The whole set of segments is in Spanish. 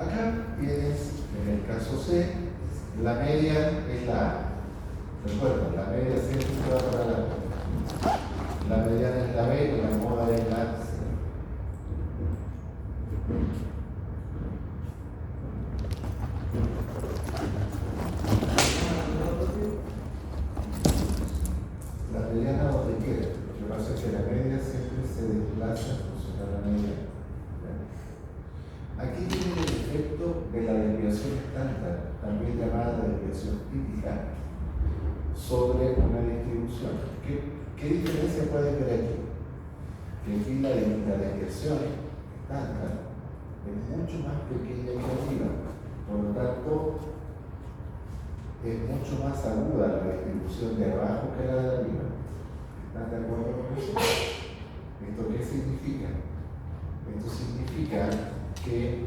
Acá tienes, en el caso C, la media es la A. Recuerda, la media siempre se va para la B. La mediana es la B y la moda es la C. La mediana donde quiera. Lo que pasa es que la media siempre se desplaza en función de la mediana. Aquí tiene el efecto de la desviación estándar, también llamada desviación típica, sobre una distribución. ¿Qué diferencia puede haber aquí? Que aquí la desviación estándar es mucho más pequeña que arriba, por lo tanto es mucho más aguda la distribución de abajo que la de arriba. ¿Están de acuerdo con eso? ¿Esto qué significa? Esto significa que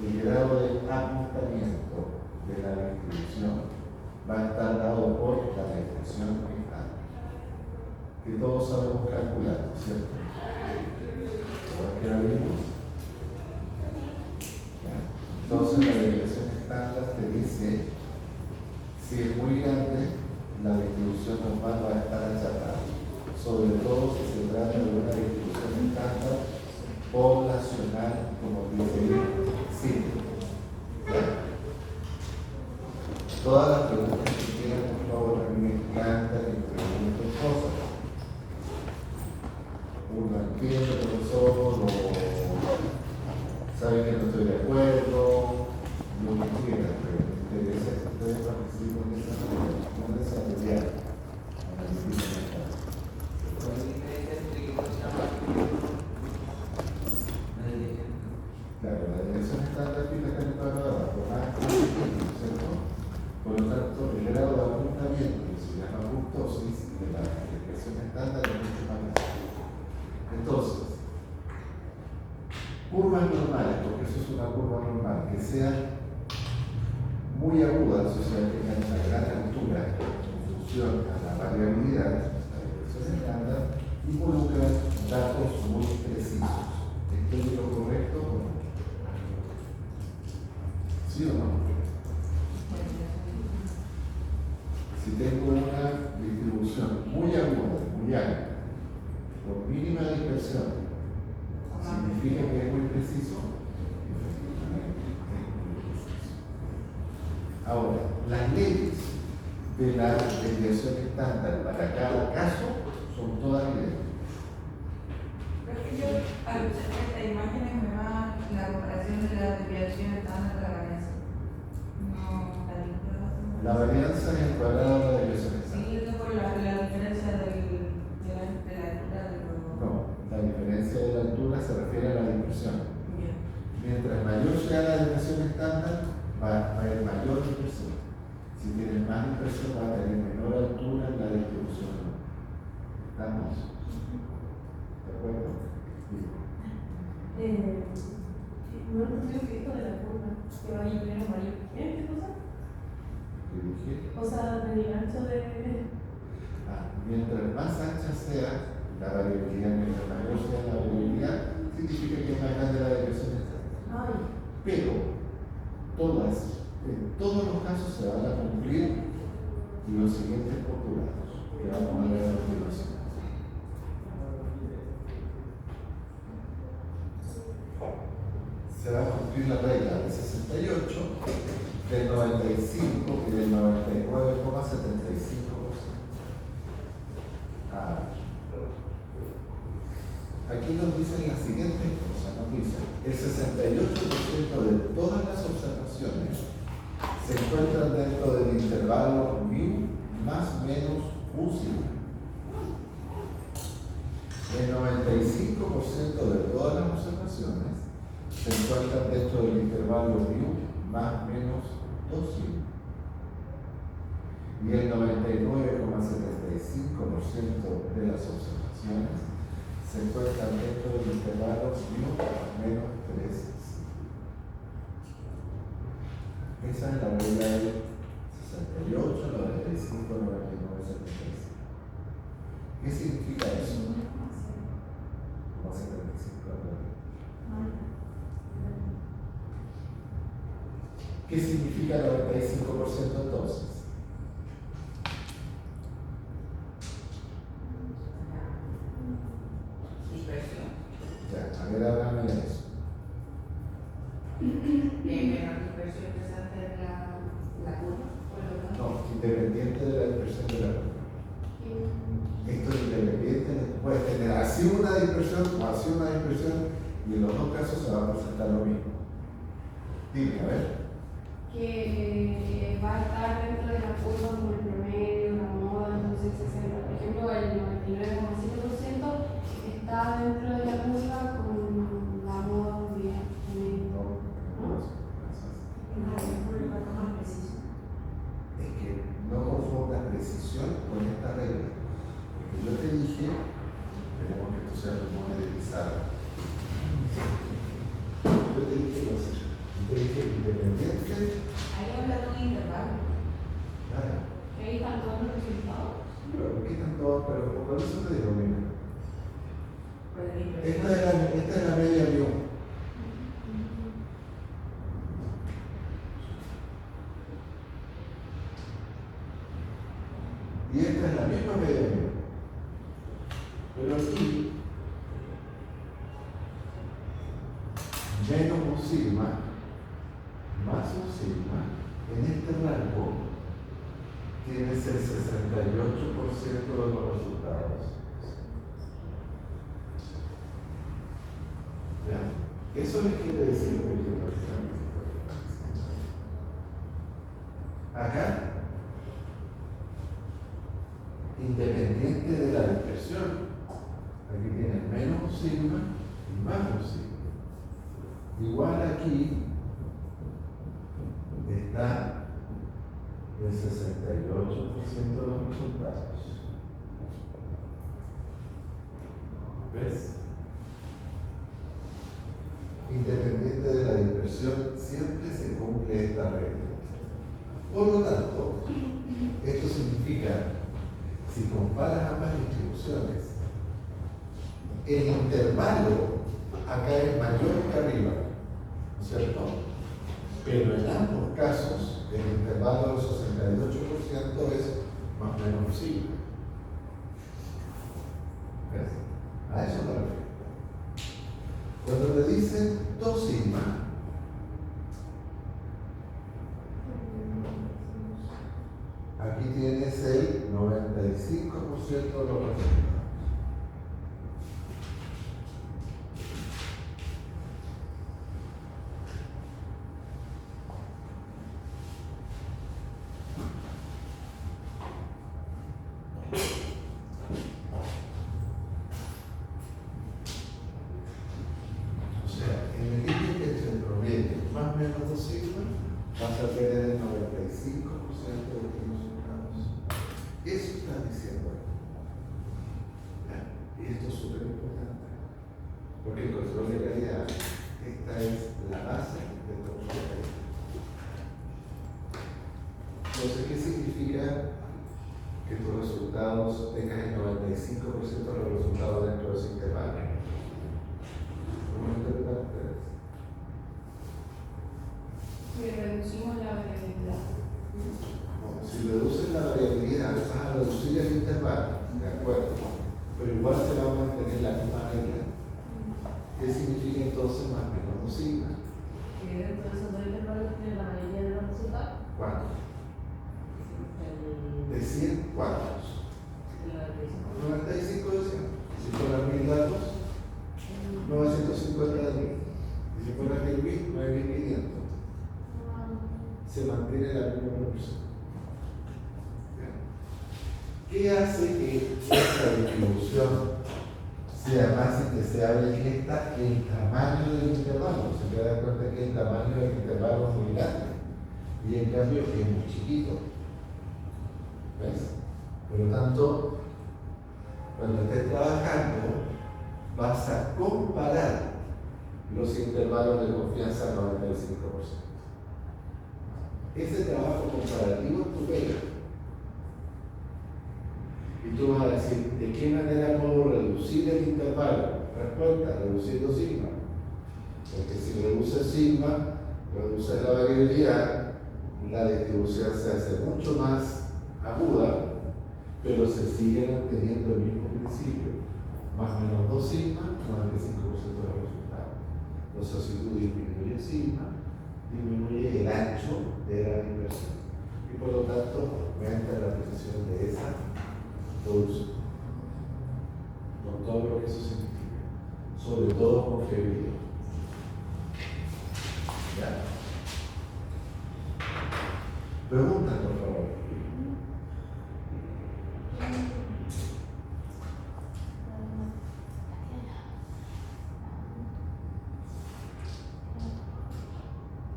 el grado de ajustamiento de la distribución va a estar dado por la desviación estándar, que todos sabemos calcular, ¿cierto? ¿Qué la vimos? Entonces la desviación estándar te dice si es muy grande, la distribución normal va a estar achatada, sobre todo si se trata de una distribución estándar poblacional, como dice sí. Todas las preguntas que quieran, por favor, a mí me encanta que me pregunten cosas. Uno entiende, profesor, o sabe que no estoy de acuerdo, lo que quieran, pero me interesa que ustedes participen de esa manera, no desarrollar a la disciplina. Claro, la dirección estándar aquí está en toda la abajo, más pequeño, ¿cierto? Por lo tanto, el grado de apuntamiento, que se llama apoptosis, de la desviación estándar es mucho más grande. Entonces, curvas normales, porque eso es una curva normal, que sean muy agudas, o sea, que tengan una gran altura en función a la variabilidad, la desviación estándar, involucran datos muy precisos. ¿Estoy en lo correcto o no? ¿Sí o no? Si tengo una distribución muy aguda, muy alta, por mínima dispersión, ¿significa que es muy preciso? Ahora, las leyes de la desviación estándar para cada caso son todas idénticas. Yo, al usar esta imagen, me va la comparación de la desviación estándar de la varianza. No, la varianza es el cuadrado de la desviación estándar. Sí, yo por la diferencia de la altura del cuerpo. No, la diferencia de la altura se refiere a la dispersión. Bien. Mientras mayor sea la desviación estándar, va a haber mayor dispersión. Si tienes más dispersión, va a tener menor altura en la distribución. ¿Estamos? ¿De acuerdo? No entiendo que esto de la curva, que va a ir primero mayor. ¿Qué cosa? ¿Qué dije? O sea, del ancho de. Mientras más ancha sea la variabilidad, mientras mayor sea la variabilidad, significa que es más grande la desviación estándar. Pero en todos los casos se van a cumplir los siguientes postulados que vamos a ver a continuación. Se va a cumplir la regla del 68, del 95 y del 99,75%. Aquí nos dicen las siguientes cosas, nos dicen el 68% de todas las observaciones se encuentran dentro del intervalo μ más menos U0. El 95% de todas las observaciones se encuentran dentro del intervalo μ más menos 2 y el 99,75% de las observaciones se encuentran dentro del intervalo μ más menos 3. Esa es la regla del 68, 95, 99, 75. ¿Qué significa eso? ¿Cómo 75? ¿Qué significa 95% entonces? Dispersión. Ya, a ver, háblame de eso. Menor dispersión que se hace en la curva. No, independiente de la dispersión de la curva. Esto es independiente, puedes tener así una dispersión o así una dispersión y en los dos casos se va a presentar lo mismo. Dime, a ver. Que va a estar dentro de la curva como el promedio, la moda, entonces 60. Por ejemplo, el 99,7% está dentro de la curva con la moda un día. Es que no confundas precisión con esta regla. Porque yo te dije, esperemos que esto sea como monetizado. Yo te dije lo siguiente. Te dije independiente. Ahí habla de un intervalo. Claro. Ahí están todos los resultados. Pero ¿por qué tanto? Pero por eso te digo, mira. Pues la dispersión. Esta es la media mu. Y esta es la misma media mu. Pero aquí, menos un sigma, más un sigma, en este rango, tienes el 68% de los resultados. ¿Ya? Eso les quiere decir lo que yo acá, independiente de la dispersión, aquí tienes menos un sigma y más un sigma. Igual aquí está el 68% de los resultados. ¿Ves? Independiente de la dispersión, siempre se cumple esta regla. Por lo tanto, esto significa, si comparas ambas distribuciones, el intervalo acá es mayor que arriba, ¿no es cierto? Pero en ambos casos, el intervalo del 68% es más o menos sigma. ¿Ves? A eso me refiero. Cuando te dicen 2 sigma, aquí tienes el 95% de los resultados. Menos 2 sigma, vas a tener el 95% de los resultados. Eso está diciendo. Y esto es súper importante. Porque el control de calidad, esta es la base del control de calidad. Entonces, ¿qué significa que tus resultados tengan el 95% de los resultados dentro de ese intervalo? ¿Cómo interpretan ustedes? Si reducimos la variabilidad. Si reduces la variabilidad, vas a reducir el intervalo, ¿de acuerdo? Pero igual se va a mantener la misma regla. ¿Qué significa entonces más menos un sigma? Que dentro de esos dos intervalos tiene la mayoría de los resultados. ¿Cuántos? De 100 cuántos. 95 de 100. Si fueran 1000 datos, 950 de 1000. Y si fueran 1000, 9500. Se mantiene la misma proporción. ¿Qué hace que esta distribución sea más indeseable que esta? El tamaño del intervalo. Se puede dar cuenta que el tamaño del intervalo es muy grande y en cambio es muy chiquito. ¿Ves? Por lo tanto, cuando estés trabajando, vas a comparar los intervalos de confianza al 95%. Ese trabajo comparativo es tu pega. Y tú vas a decir, ¿de qué manera puedo reducir el intervalo? Respuesta, reduciendo sigma. Porque si reduces sigma, reduces la variabilidad, la distribución se hace mucho más aguda, pero se sigue manteniendo el mismo principio, más o menos 2 sigma, 95% de los resultados. Entonces, si tú disminuyes sigma, disminuye el ancho de la dispersión y por lo tanto aumenta la precisión de esa producción, con todo lo que eso significa, sobre todo con fiabilidad. ¿Ya? Preguntas, por favor.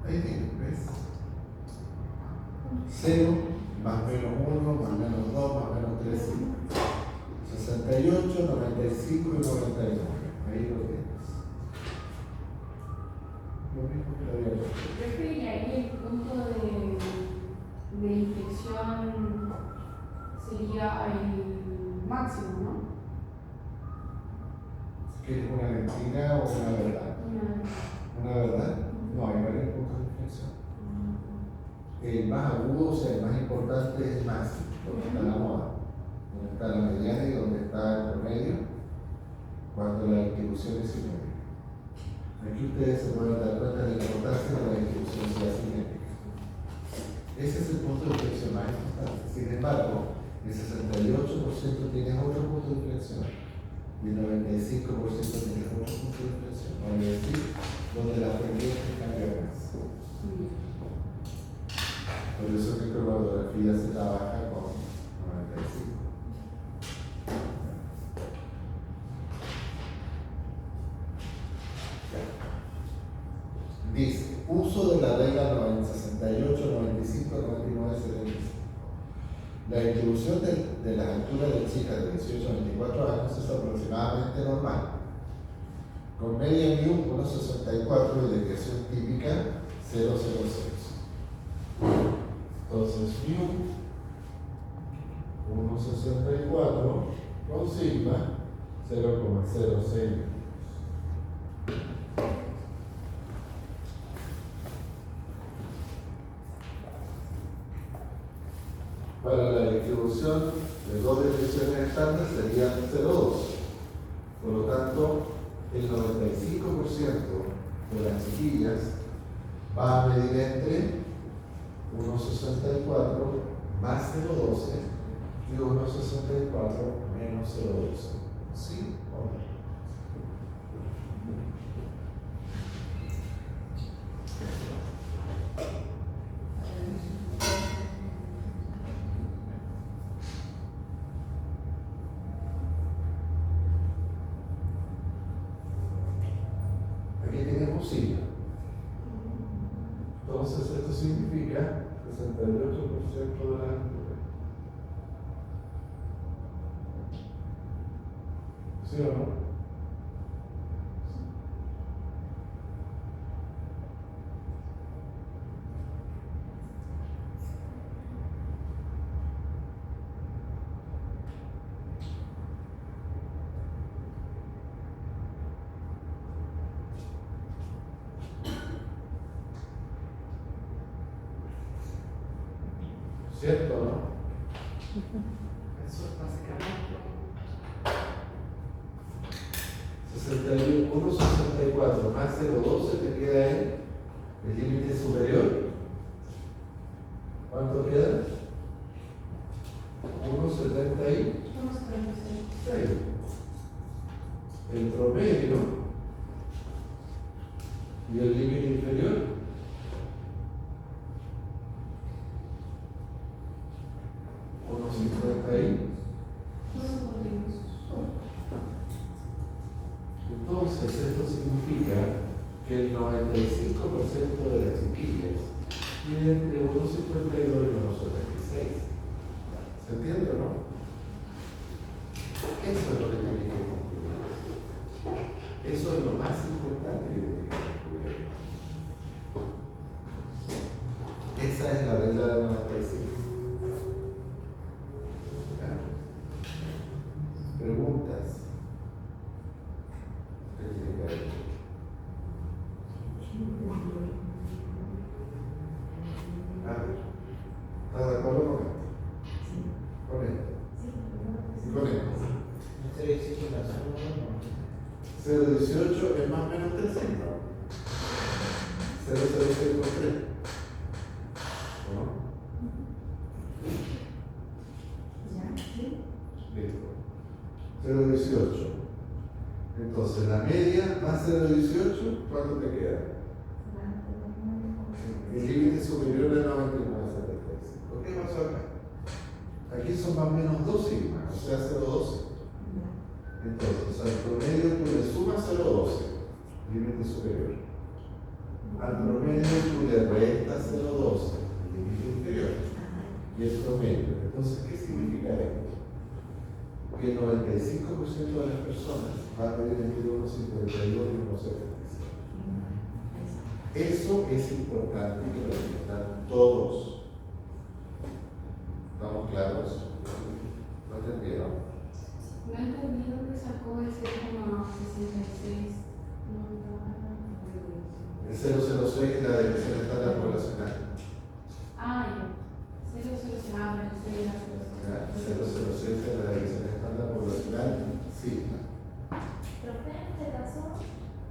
Ahí tienes, ¿ves? 0, más menos 1, más menos 2, más menos 3, 68, 95 y 99. Ahí lo tienes. Lo mismo que lo había hecho. Yo creo que ahí el punto de inflexión sería el máximo, ¿no? ¿Qué es una mentira o una verdad? ¿Una verdad? No, hay varios puntos de inflexión. El más agudo, o sea, el más importante es el máximo, donde está la moda, donde está la mediana y donde está el promedio, cuando la distribución es simétrica. Aquí ustedes se pueden dar cuenta de la importancia de la distribución sea simétrica. Ese es el punto de inflexión más importante. Sin embargo, el 68% tiene otro punto de inflexión y el 95% tiene otro punto de inflexión. Vale decir, donde las tendencias cambian más. Por eso que la cromatografía se trabaja con 95. Dice, uso de la regla 68, 95, 99, 75. La distribución de las alturas de chicas de 18 a 24 años es aproximadamente normal, con media mu 1,64 y desviación típica 0,06. Entonces, mu 1,64 con sigma 0,06. Para la distribución de dos desviaciones estándar serían 0,2. Por lo tanto, el 95% de las chiquillas va a medir entre 1,64 más 0,12 y 1,64 menos 0,12. ¿Sí o no? Aquí tenemos sigma. Entonces esto significa 68% de la altura. ¿Sí o no? ¿Cierto o no? Eso es básicamente 1,64 más 0,12 te queda en el límite superior. ¿Cuánto queda? 1,76. El promedio y el límite inferior. Entonces, esto significa que el 95% de las chiquillas tiene entre 1,52 y 1,76. ¿Se entiende o no? Eso es lo que tiene que concluir. Eso es lo más importante que tiene que concluir. Esa es la regla del 95. Preguntas. 0,18 es más o menos 3 sigmas. 0,06 por 3. ¿No? Ya, sí. Listo. 0,18. Entonces, la media más 0,18, ¿cuánto te queda? El límite superior es 99,75. ¿Qué pasó acá? Aquí son más o menos 2 sigmas, o sea, 0,12. Entonces, al promedio tú le sumas 0,12, límite superior. Al promedio tú le restas 0,12, límite inferior. Y el promedio. Entonces, ¿qué significa esto? Que el 95% de las personas van a medir entre 1,52 y 1,76. Eso es importante que lo entiendan todos. ¿Estamos claros? ¿No entendieron? No entendí lo que sacó el 0,66. El 006 es la Dirección Estándar Poblacional. Ah, ya. 006. Ah, pero sí, era 006. 006 es la Dirección Estándar Poblacional, sí. Profe, en este caso,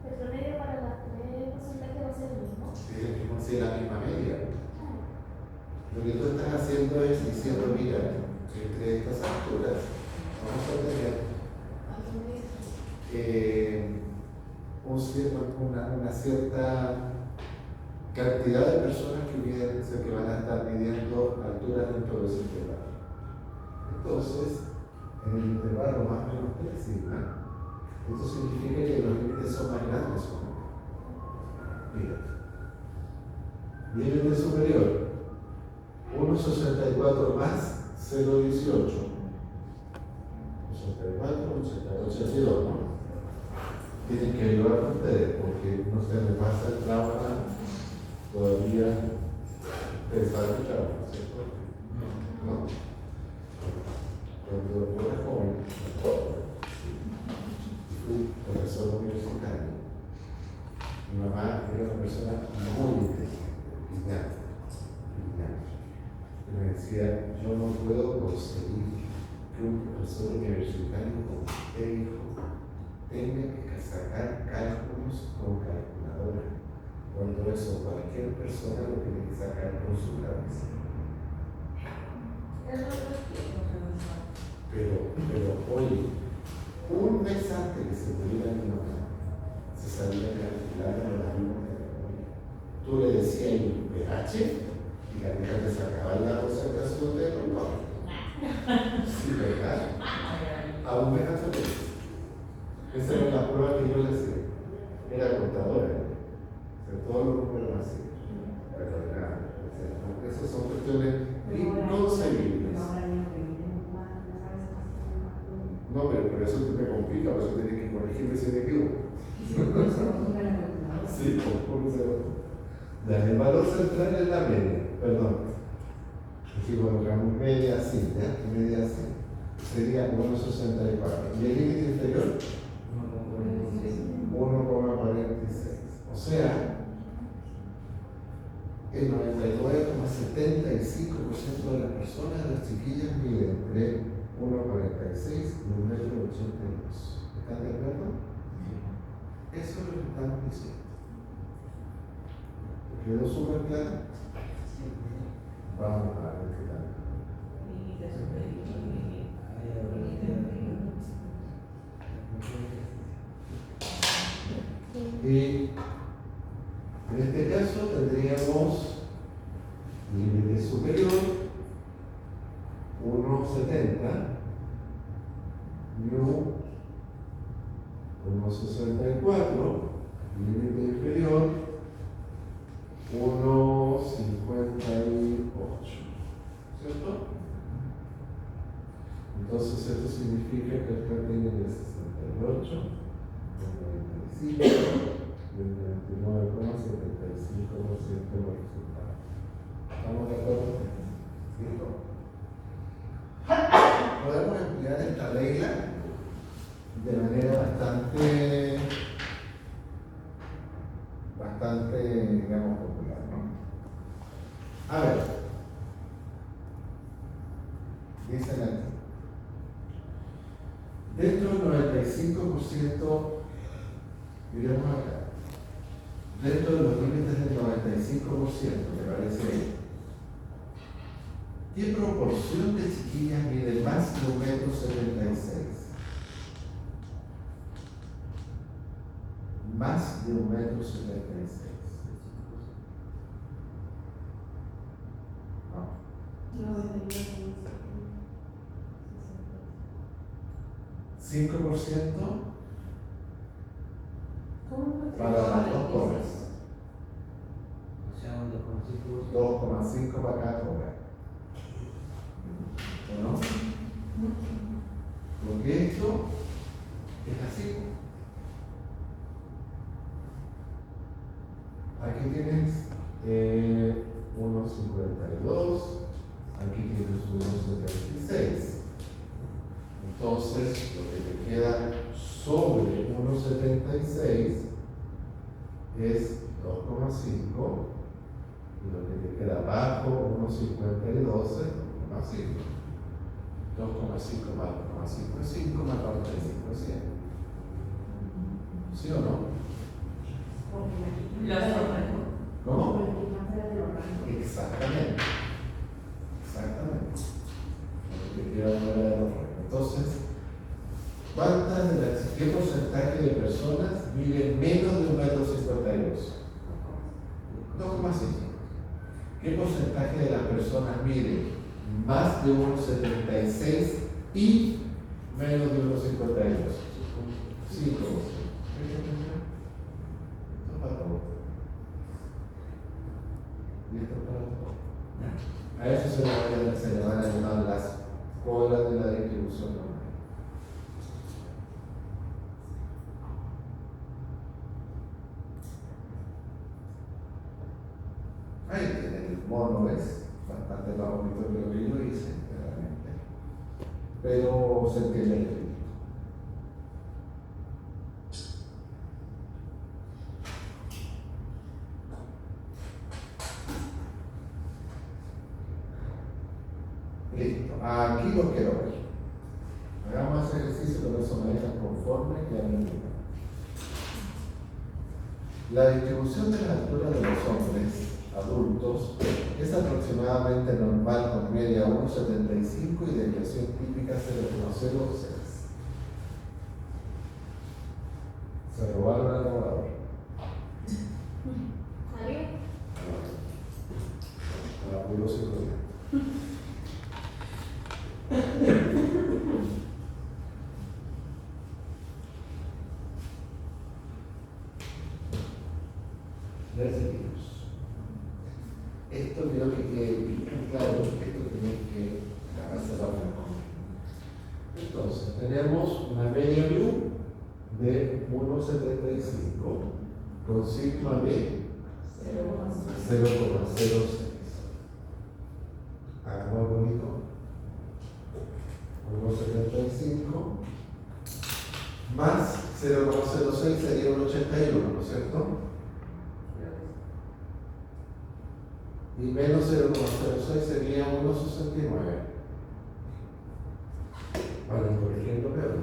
el promedio para las tres porcentajes va a ser el mismo. Sí, la misma media. Lo que tú estás haciendo es diciendo, mira, entre estas alturas vamos a tener una cierta cantidad de personas que van a estar midiendo alturas dentro de ese intervalo. Entonces, en el intervalo más o menos 3 sigma, esto significa que los límites son más grandes o no. Mira, límite superior, 1,64 más 0,18. 84, 82, ¿no? Tienen que ayudar a ustedes porque no se les pasa el trauma todavía. Ustedes saben el trauma, ¿cierto? No. Cuando yo era joven, fui profesor universitario. Mi mamá era una persona muy inteligente, brillante. Y me decía, yo no puedo conseguir que un profesor universitario como usted, hijo, tenga que sacar cálculos con calculadora, cuando eso cualquier persona lo tiene que sacar con su cabeza. Pero oye, un mes antes que se muriera mi mamá, se sabía calcular los alumnos de la memoria. Tú le decías el pH y la vieja te sacaba la concentración de los. Sí, ¿verdad? A un mes antes de eso. Esa era la prueba que yo le hacía. Era contadora. Todos los números así. Pero era. Esas son cuestiones inconcebibles. No, pero por eso te me complica, por eso tienes que corregirme si me equivoco. Sí, póngase. El valor central es la media, perdón. Aquí colocamos media así, ¿ya? Media así. Sería 1,64. ¿Y el límite inferior? 1,46. O sea, el 99,75% de las personas, las chiquillas, miden entre 1,46 y 1,82 m. ¿Están de acuerdo? Eso es lo que estamos diciendo. ¿Quedó súper claro? Vamos a ver qué tal. Y en este caso tendríamos límite superior 1,70, nu 1,64, límite inferior 1,58, ¿cierto? Entonces esto significa que acá tienen el 68, el 95 y el 99,75% de los resultados. ¿Estamos de acuerdo? ¿Listo? Podemos emplear esta regla de manera bastante, digamos, popular, ¿no? A ver, dicen aquí, dentro del 95% Miremos acá. Dentro de los límites del 95%, que parece ahí, ¿qué proporción de chiquillas mide más de 1,76 m? Más de 1,76 m. No. 5% para las dos torres. O sea, un 2,5%. 2,5 para cada torre. ¿O no? Porque esto es así. Aquí tienes 1,52, aquí tienes 1,76. Entonces, lo que te queda sobre 1,76 es 2,5 y lo que te queda abajo 1,52 es 2,5. 2,5 más 2,5 es 5 más 45 es 100. ¿Sí o no? ¿Cómo? Exactamente. Exactamente. Lo que queda fuera de los rangos. Entonces, ¿qué porcentaje de personas miden menos de 1,52 m? 2,5. ¿Qué porcentaje de las personas miden más de 1,76 y menos de 1,52? 5%. Esto es para todo. Y esto es para todo. A eso se le van a llamar las colas de la distribución normal. Ahí tienen el mono, es bastante más bonito que lo que yo hice, realmente. Pero se entiende el ritmo. Listo, aquí los quiero ver. Hagamos ese ejercicio con eso manejan conforme que han venido. La distribución de la altura de los hombres adultos es aproximadamente normal con media 1,75 y desviación típica 0,06. Se robaron al robador. ¿Alguien? A la puro psicología. Recibimos. Esto creo que quede bien claro, esto tiene que agarrarse la mano. Entonces, tenemos una media U de 1,75 con sigma de 0,06. Hagamos bonito. 1,75 más 0,06 sería 1,81, ¿no es cierto? Y menos 0,06 sería 1,69. Para corrigiendo peor.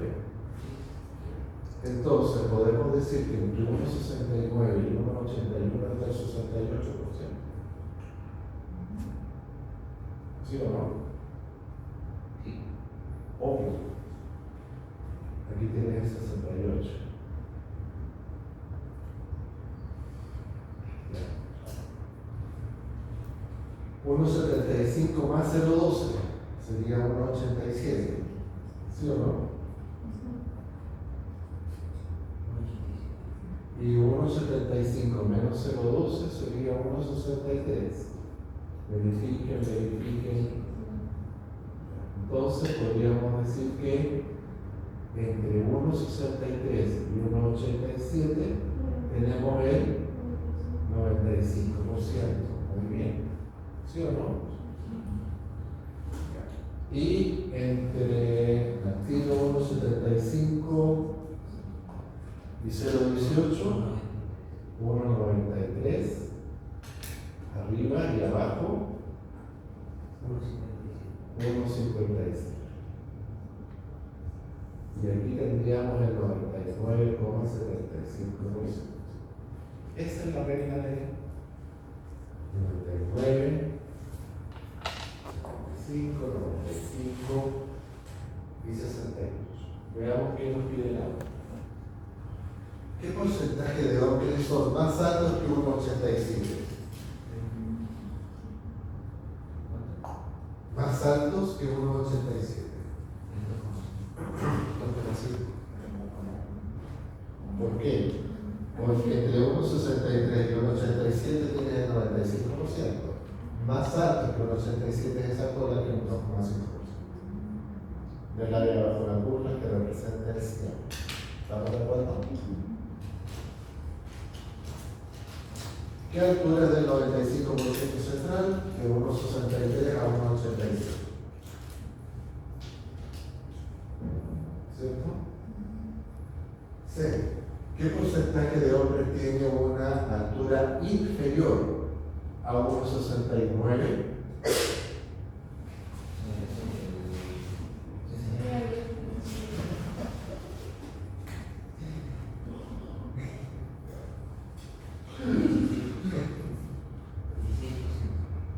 Entonces podemos decir que entre 1,69 y 1,81 está el 68%. ¿Sí o no? Sí. Obvio. Aquí tienes el 68. 1,75 más 0,12 sería 1,87. ¿Sí o no? Y 1,75 menos 0,12 sería 1,63. Verifiquen. Entonces podríamos decir que entre 1,63 y 1,87 tenemos el 95%. Muy bien. ¿Sí o no? Y entre activo 1,75 y 0,18, 1,93, arriba y abajo, 1,56. Y aquí tendríamos el 99,5%. Esa es la regla de 99, 75, 95 y 68. Veamos qué nos pide la otra. ¿Qué porcentaje de hombres son más altos que 1,87? Más altos que 1,87. ¿Por qué? Porque entre 1,63 y 1,87 tiene el 95%. Más alto que 1,87 es esa cola que un 2,5%. Del área de abajo de la curva que representa el 100. ¿Estamos de acuerdo? ¿Qué altura es del 95% central? De 1,63 a 1,87. ¿Cierto? C. ¿Qué porcentaje de hombres tiene una altura inferior a 1,69?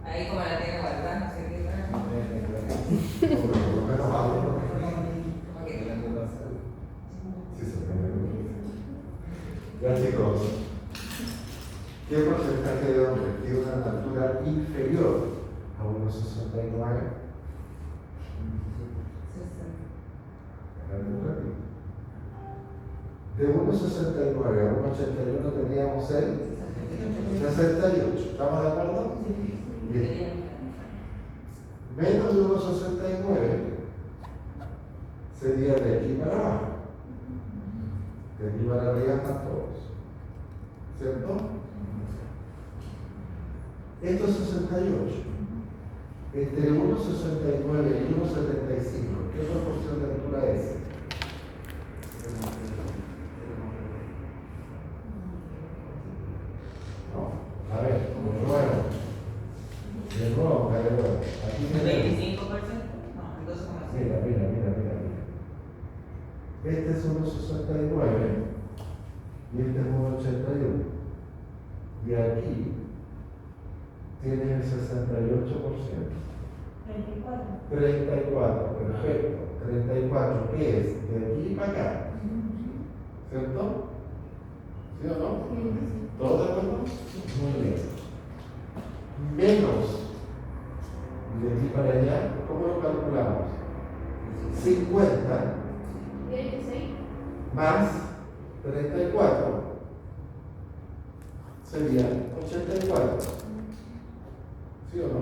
Ahí como la tiene guardada, no sé qué tal. Como que Ya chicos, ¿qué porcentaje de hombres tiene una altura inferior a 1,69? De 1,69 a 1,81 teníamos el 68. ¿Estamos de acuerdo? Bien. Menos de 1,69 sería de aquí para abajo. De aquí para arriba están todos. ¿Cierto? Esto es 68. Entre 1,69 y 1,75, ¿qué proporción de altura es? No, a ver, de nuevo. Aquí ¿El tenemos. 25%? No, el 12,5%. Mira. Este es 1,69 y este es 1,81. Y aquí tiene el 68%. 34, perfecto. 34, ¿qué es? De aquí para acá. ¿Cierto? ¿Sí o no? ¿Todos de acuerdo? Muy bien. Menos de aquí para allá, ¿cómo lo calculamos? 50 más 34 sería 84. ¿Sí o no?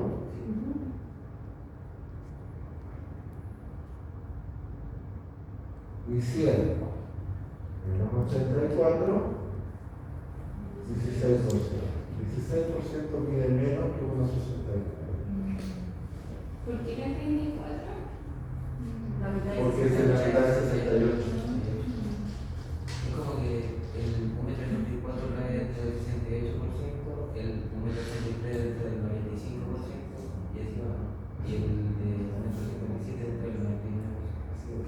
Y 100 menos 84, 16%. 16% mide menos que 1,69. ¿Por qué era 34? Porque es en la mitad de 68. Es como que el 1,84 cae del 68%, el 1,83 del 95% y así va. Y el de 1,77 del 99%. Así es.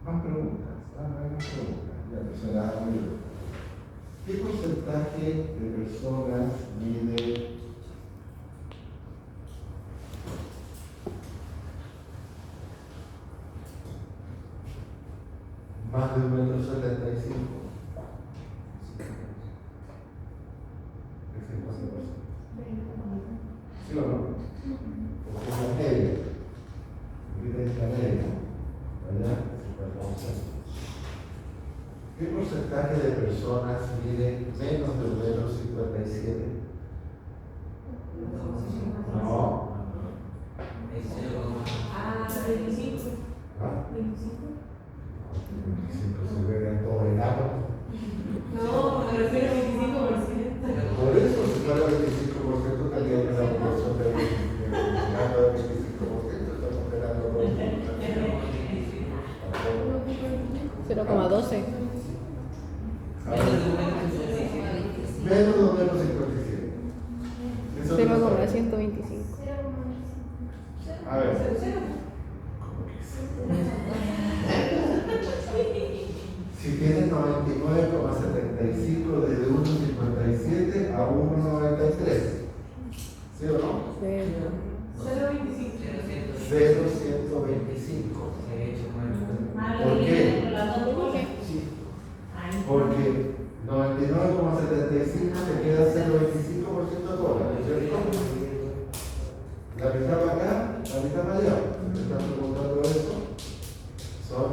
Más preguntas. Hay más preguntas. Ya, pues se las hago yo. ¿Qué porcentaje de personas mide más de 1,75 m? ¿Es el 4%? ¿Sí o no? Porque es la media. Ahorita es la media. ¿Verdad? 50%. ¿Qué porcentaje de personas mide menos de 1,57 m? No. Es 0,1. Ah, 25. ¿Ah? 25. 25 se ve en todo el agua. No, me refiero a 25%. Por eso, si fuera 25%, tendría que la proporción de 25%, estamos esperando por 0,12. A ver. Cero. ¿Cómo que sí? Si tienes 99,75 desde 1,57 a 1,93. ¿Sí o no? 0.25. 0,125. Ah, ¿Por lo qué? dividí por las dos cosas. Ay, Porque 99,75 te queda 0,25% de dólares, ¿cierto? La mitad para acá, la mitad para allá. Me están preguntando eso. Son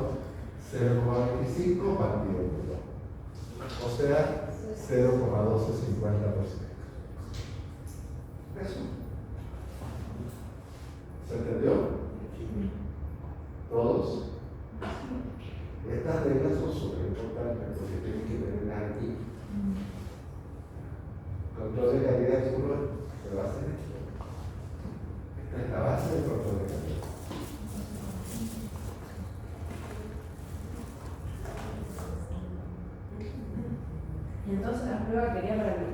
0,25 partido por 2. O sea, 0,1250%. Eso. ¿Se entendió? ¿Todos? Estas reglas son súper importantes porque tienen que tenerlas aquí. Control de calidad seguro se va a hacer esto. Esta es la base del control de calidad. Y entonces la prueba quería para mí.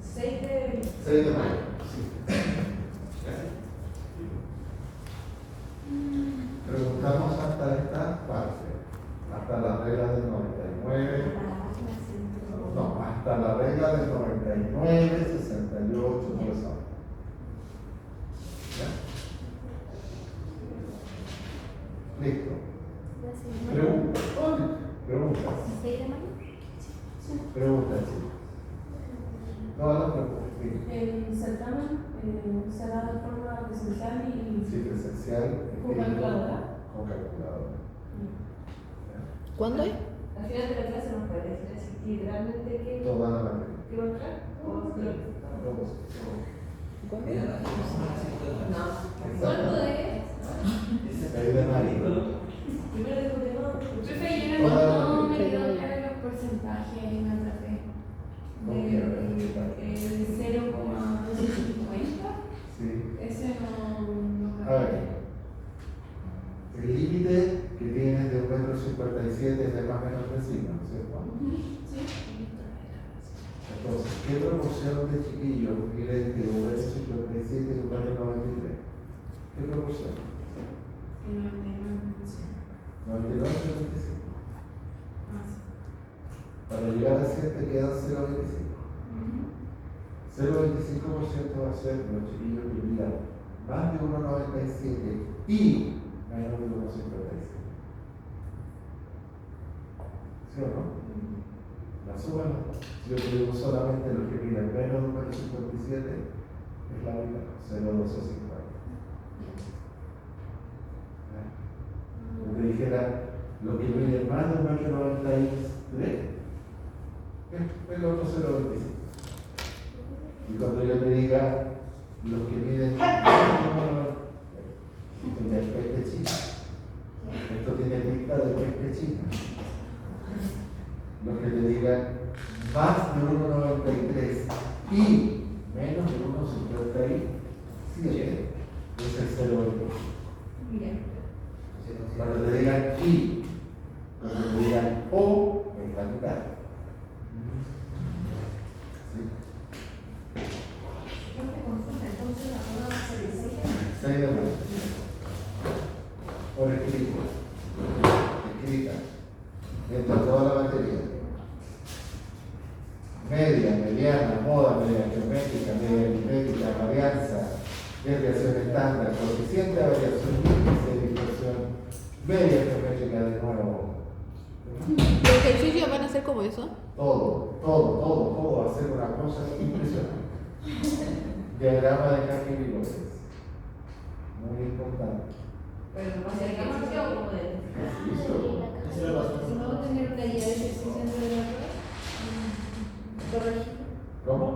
6 de 6 de mayo. Sí. Preguntamos hasta esta parte, hasta la regla del 99, no, hasta la regla del 99, 68, no lo saben. ¿Ya? Listo. Pregunta. Preguntas. Preguntas, chicos. No, no preguntas. El certamen será de forma presencial y Sí, presencial. con calculadora. Con calculadora. ¿Cuándo es? Al final de la clase nos puede decir así, literalmente que Toda la materia. va a entrar. Todos. ¿Cuándo? Mira, la No. ¿Cuánto es? 6 de mayo. Primero dijo que no. Profe, yo no me quedo claro los porcentajes en atrapé. ¿Con qué? El 0,250. Sí. Ese no A ver. El límite que tienes de 1,57 m es de más o menos encima, ¿no es cierto? Sí. Entonces, ¿qué proporción de chiquillos mide entre 1,57 y 1,93? ¿Qué proporción? 99,95. Para llegar a 100 te quedan 0,25. 0,25% va a ser los chiquillos que midan más de 1,97 y menos de 1,57. ¿Sí o no? La suma, si yo te digo solamente los que miden menos de 1,57 es la única, 0,1250. Yo te dijera, lo que mide más de 1,93 es el otro 0,25. Y cuando yo te diga, los que miden esto ya es peste china. Esto tiene pinta de peste china. Los que te digan más de 1,93 y menos de 1,57 es el 0,25. Bien. Cuando te digan y, cuando te digan o, es la mitad. ¿Sí? Entonces la prueba va a ser el 6 de mayo. Por escrito. Escrita. Dentro de toda la materia. Media, mediana, moda, media geométrica, media aritmética, varianza, desviación estándar, coeficiente de variación, índice de dispersión, media geométrica de nuevo. ¿Los ejercicios van a ser como eso? Todo va a ser una cosa impresionante. Diagrama de cambio y hipótesis. Muy importante. Pero no va a ser demasiado como de. Si no tener una guía de ejercicio antes de la prueba, corregir. ¿Cómo?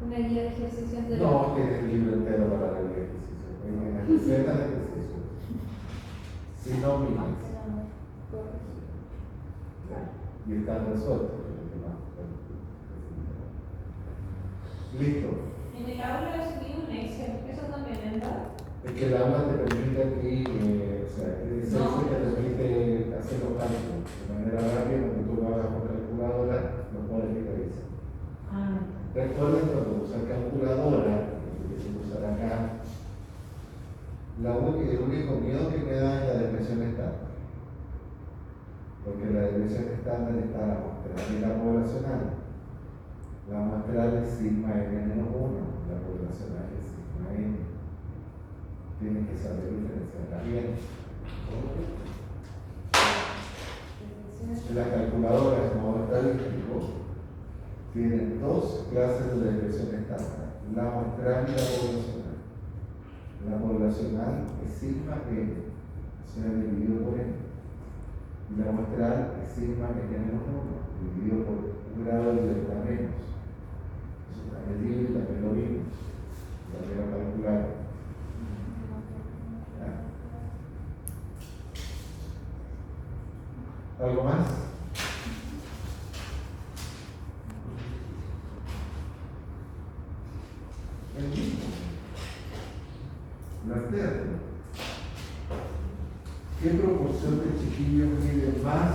Una guía de ejercicio antes de la No, prueba. tienes el libro entero para el ejercicio. Hay una receta de ejercicio. Si no miras. Y están resueltos. Listo. En el aula recibí un Excel, eso también entra. Es que el aula te permite aquí, o sea, el Excel te permite hacer los cálculos de manera rápida, cuando tú lo hagas con calculadora, lo puedes visualizar. Ah, Recuerden cuando usar calculadora, que se usar acá, El único miedo que me da es la depresión estándar. Porque la depresión estándar está la muestral y la poblacional. La muestral es sigma n-1, la poblacional es sigma n. Tienes que saber diferenciarla bien. Las calculadoras en modo estadístico tienen dos clases de depresión estándar, la muestral y la poblacional. La poblacional es sigma n, o sea, dividido por n. Y la muestral es sigma n-1, dividido por un grado de libertad menos. Eso está medido y también lo vimos, también lo calculamos. ¿Algo más? El mismo. Lo externo. ¿Qué proporción de chiquillos mide más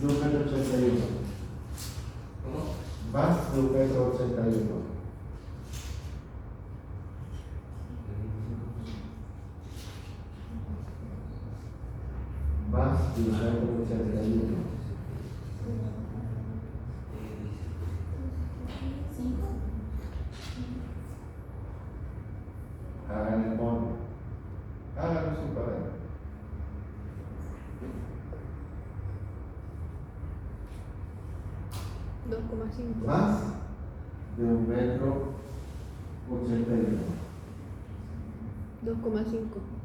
de 1,81 m? ¿Cómo? Más de 1,81 m. Más de 1,81 m. Hagan el mono. Háganlo sin parar. Más de 1,81 m. 2,5.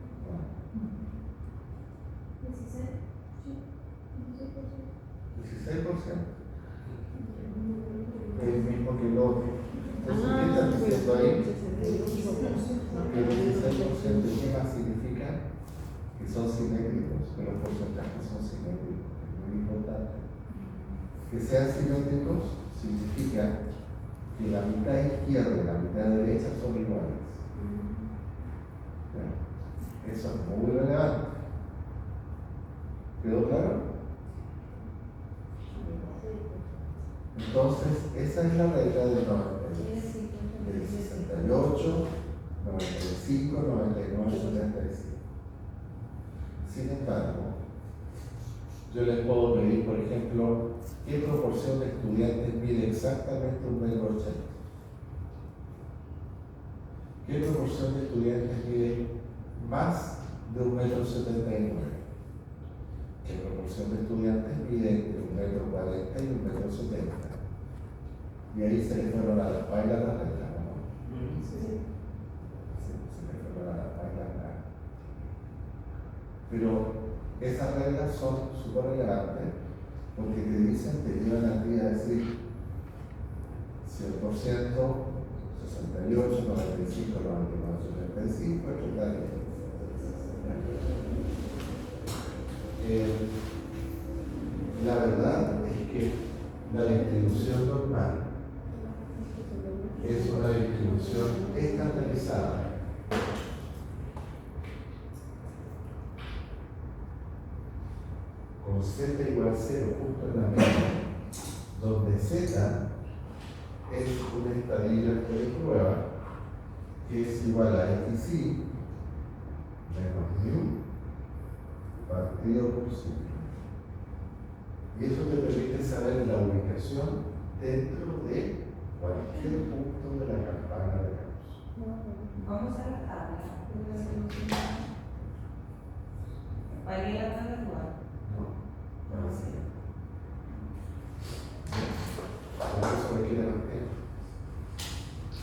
16%. El mismo que el otro. Entonces, ¿qué están diciendo ahí? Que el 16%, ¿qué más significa? Que son simétricos, que los porcentajes son simétricos. Es muy importante. Que sean simétricos significa que la mitad izquierda y la mitad derecha son iguales. ¿Ya? Eso es muy relevante. ¿Quedó claro? Entonces, esa es la regla del 98, del 68, 95, 99, 75. Sin embargo, yo les puedo pedir, por ejemplo, ¿qué proporción de estudiantes mide exactamente 1,80 m? ¿Qué proporción de estudiantes mide más de 1,79 m? ¿Qué proporción de estudiantes mide entre 1,40 m y 1,70 m? Y ahí se les fueron a las bailas las reglas, ¿no? Sí. Se les fueron a las bailas. Pero esas reglas son súper relevantes porque te dicen, te llevan a ti a decir 100%, 68, 95, 99, 75, etc. La verdad es que la distribución normal es una distribución estandarizada. Con z igual a 0 justo en la media, donde z es una estadilla de prueba que es igual a xi menos mu partido por sigma. Y eso te permite saber la ubicación dentro de cualquier punto de la campana de Gauss. Vamos a la tabla. ¿Para qué la tabla igual? No, así. Por eso requiere más tiempo.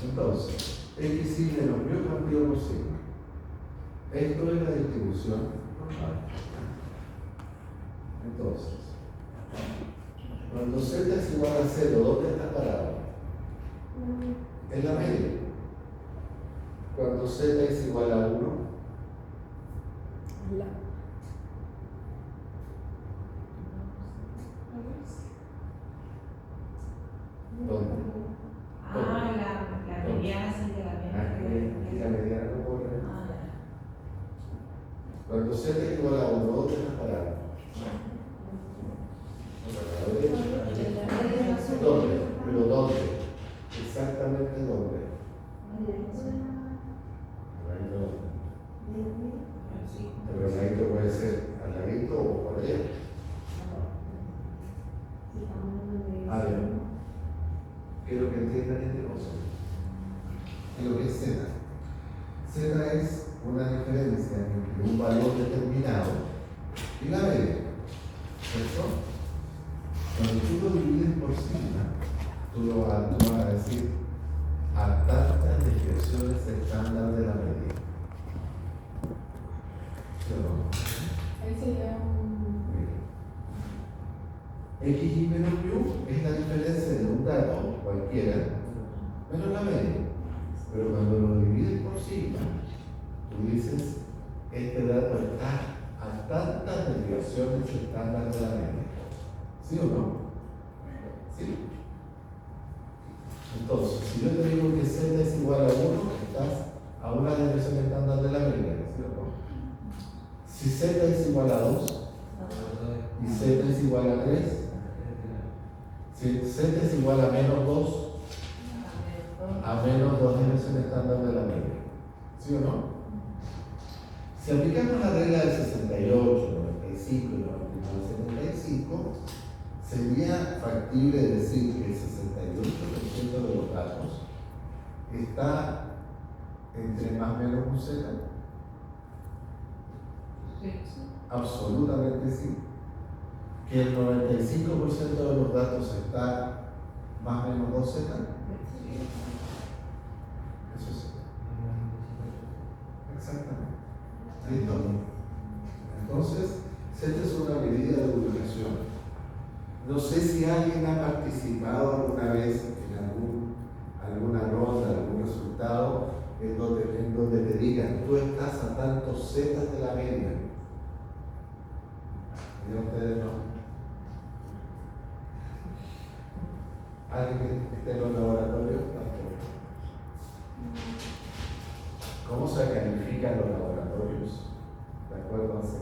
Entonces, xi menos mu partido por sigma. Esto es la distribución normal. Entonces, cuando z es igual a 0, ¿dónde está parado? En la media. Cuando z es igual a 1, ¿dónde? Ah, la mediana sí de la Aquí la mediana no puedo creer. Ah, Cuando z es igual a 1, ¿dónde está parado? A la derecha. ¿Dónde? ¿Pero dónde? Exactamente dónde. quiero que entiendan este concepto. ¿Qué es lo que es Z? Z es una diferencia entre un valor determinado y la media, ¿cierto? Cuando tú lo divides por sigma, tú vas a decir a tantas desviaciones estándar de la media. ¿Sí o no? Ahí sería un. X y menos mu es la diferencia de un dato cualquiera menos la media. Pero cuando lo divides por sigma, tú dices, este dato está a tantas desviaciones estándar de la media. ¿Sí o no? Sí. Entonces, si yo te digo que Z es igual a 1, estás a una desviación estándar de la media. ¿Sí o no? Si Z es igual a 2 y Z es igual a 3, si Z es igual a menos 2, a menos 2 dimensiones estándar de la media. ¿Sí o no? Si aplicamos la regla del 68, 95 y 99, 75, sería factible decir que el 68% de los datos está entre más o menos un Z. Sí. Absolutamente sí. Que el 95% de los datos está más o menos 2 Z. Eso sí. Exactamente. ¿Listo? Entonces, Z es una medida de ubicación. No sé si alguien ha participado alguna vez en alguna ronda, algún resultado, en donde te digan, tú estás a tantos Z de la media. Y a ustedes no. ¿Alguien que esté en los laboratorios? ¿Cómo se califican los laboratorios? De acuerdo a Z.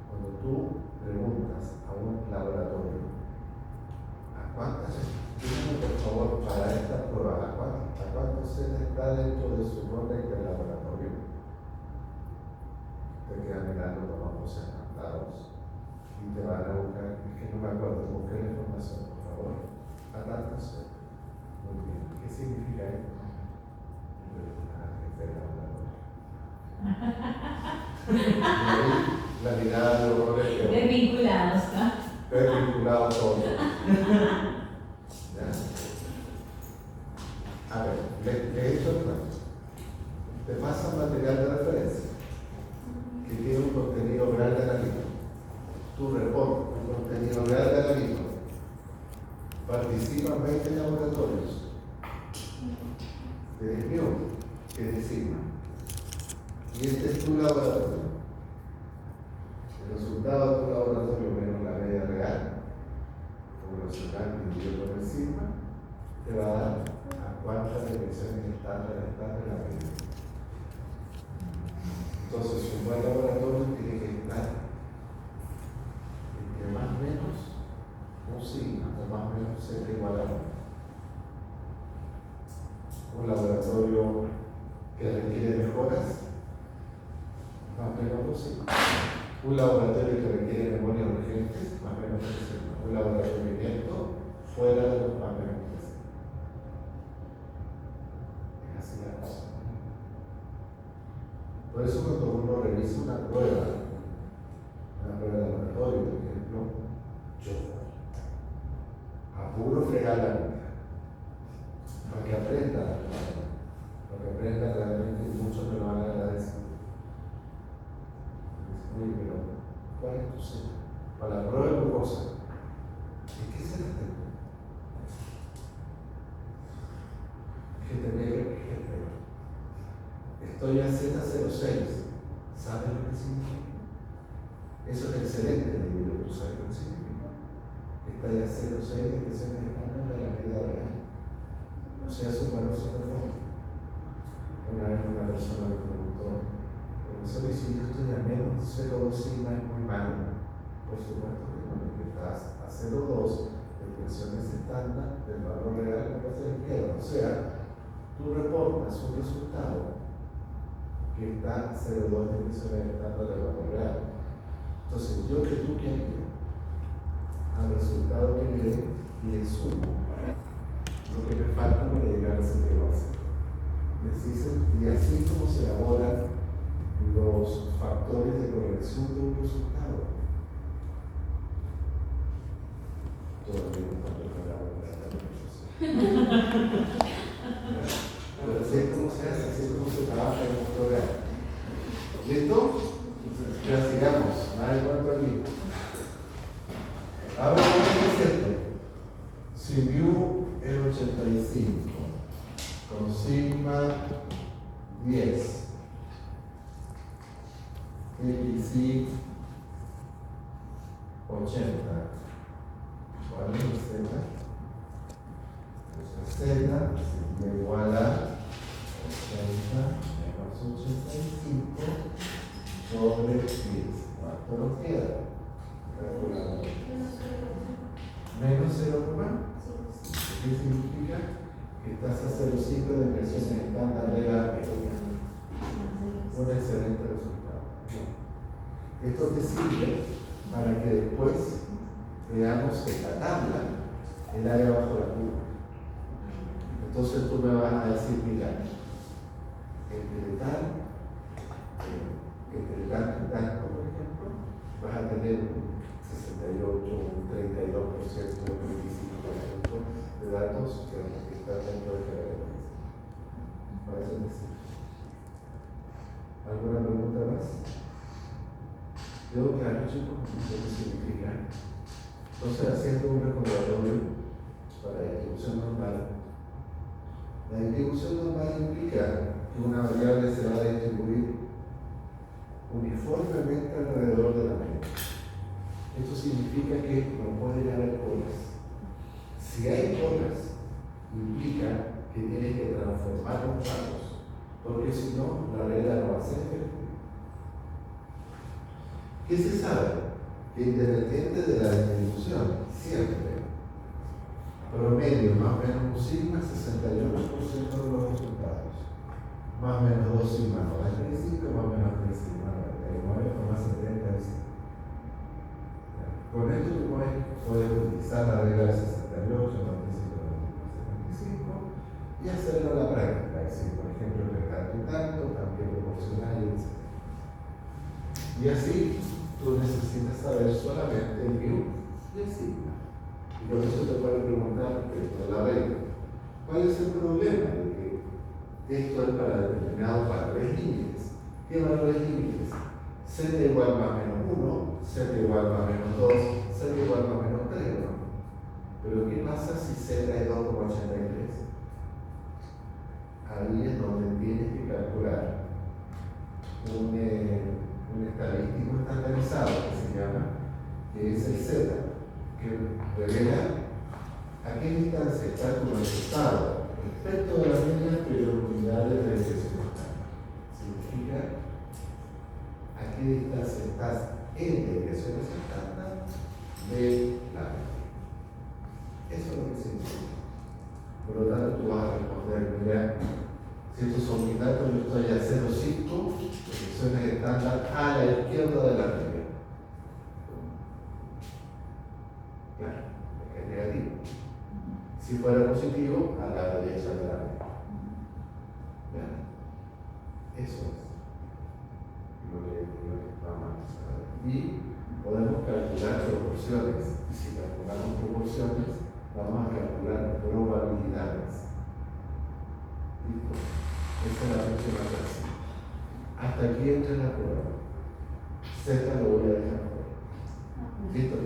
Cuando tú preguntas a un laboratorio, ¿a cuántas? Dígame por favor, para esta prueba, ¿a cuántos Z está dentro de su ronda de laboratorio? Te quedan mirando con ojos encantados y te van a buscar, es que no me acuerdo, busqué la información, por favor. A tantos Z. Muy bien. ¿Qué significa esto? La mirada de horror es Desvinculados, ¿no? desvinculado todo. ¿Ya? A ver, le he hecho el cuento. Te pasa material de referencia que tiene un contenido real de analítico. Tu reporte, un contenido real de analítico. Participan 20 laboratorios. Te desvió, que es sigma. Y este es tu laboratorio. El resultado de tu laboratorio menos la media real, poblacional dividido por el sigma, te va a dar a cuántas dimensiones estándar está en la media. Entonces, un buen laboratorio tiene que estar entre más o menos un sigma o más o menos Z igual a 1. Un laboratorio que requiere mejoras, más o menos 2 sigma. Un laboratorio que requiere memoria urgente, más o menos 3 sigma. Un laboratorio inepto, fuera de los más o menos 3 sigma. Es así la cosa. Por eso cuando uno revisa una prueba de laboratorio, por ejemplo, yo apuro fregar la vida, para que aprenda, realmente, y muchos me lo van a agradecer. Oye, pero ¿cuál es tu cena? Para la prueba de glucosa, ¿en qué cena tengo? ¿Qué te veo? Estoy a Z06. ¿Sabes lo que significa? Eso es excelente, David. ¿Tú sabes lo que significa? Está a 0,6 de estándar de la medida real. O sea, es un valor súper fuerte. Una vez una persona me preguntó, profesor, y si yo estoy a menos 0,2 sigma es muy malo. Por supuesto que no, porque estás a 0,2 de tensiones estándar del valor real que hacia la izquierda. O sea, tú reportas un resultado que está a 0,2 de tensiones estándar del valor real. Entonces, yo que tú quieres, resultado que me dé y le sumo lo que me falta para llegar a ese base. Y así como se elaboran los factores de corrección de un resultado. Todavía no está preparado para la conversación. Pero así es como se hace, así es como se trabaja en un programa. ¿Listo? Ya sigamos. Nada cuánto aquí. Ahora, ¿qué es esto? Si mu es 85 con sigma 10 y 80, ¿cuál es Z? Pues Z sería igual a 80 menos 85 sobre 10. ¿Cuánto nos queda? Menos 0, ¿qué significa? Que estás a 0,5 de inversión estándar de la media. Un excelente resultado. Esto te sirve para que después veamos en la tabla el área bajo la curva. Entonces tú me vas a decir, mira, entre tal y tanto, por ejemplo, vas a tener un 68, un 32%, un 25% de datos que están dentro de cada vez. Para eso decir. ¿Alguna pregunta más? Yo, claro, chicos, ¿qué significa? Entonces, haciendo un recordatorio para la distribución normal, la distribución normal implica que una variable se va a distribuir uniformemente alrededor de la media. Esto significa que no puede haber colas. Si hay colas, implica que tienes que transformar los datos, porque si no, la regla no va a ser efectiva. ¿Qué se sabe? Que independiente de la distribución, siempre, promedio más o menos un sigma, 68% de los resultados. Más o menos 2 sigma 95, más o menos 3 sigma 99, o más 75. Con esto tú puedes utilizar la regla de 68, 95, 75 y hacerlo a la práctica. Es decir, por ejemplo, tanto, también proporcional, etc. Y así tú necesitas saber solamente el mu y el sigma. Y por eso te pueden preguntar respecto a la regla. ¿Cuál es el problema de que esto es para determinados valores límites? ¿Qué valores límites? Z igual más menos 1, Z igual más menos 2, Z igual más menos 3, ¿no? Pero ¿qué pasa si Z es 2,83? Ahí es donde tienes que calcular un estadístico estandarizado que se llama, que es el Z, que revela a qué distancia está tu resultado respecto de las medias, pero en unidades de regresión estándar. Significa a qué distancia estás en regresión estándar de la media. Eso es lo que significa. Por lo tanto, tú vas a responder, mira, si estos son mis datos, yo estoy a 0,5, regresión estándar a la izquierda de la media. Claro, porque es negativo. Si fuera positivo, a la derecha de la media. ¿Bien? Eso es lo que vamos a hacer. Y podemos calcular proporciones. Y si calculamos proporciones, vamos a calcular probabilidades. ¿Listo? Esa es la próxima clase. Hasta aquí entra la prueba. Z lo voy a dejar fuera. ¿Listo?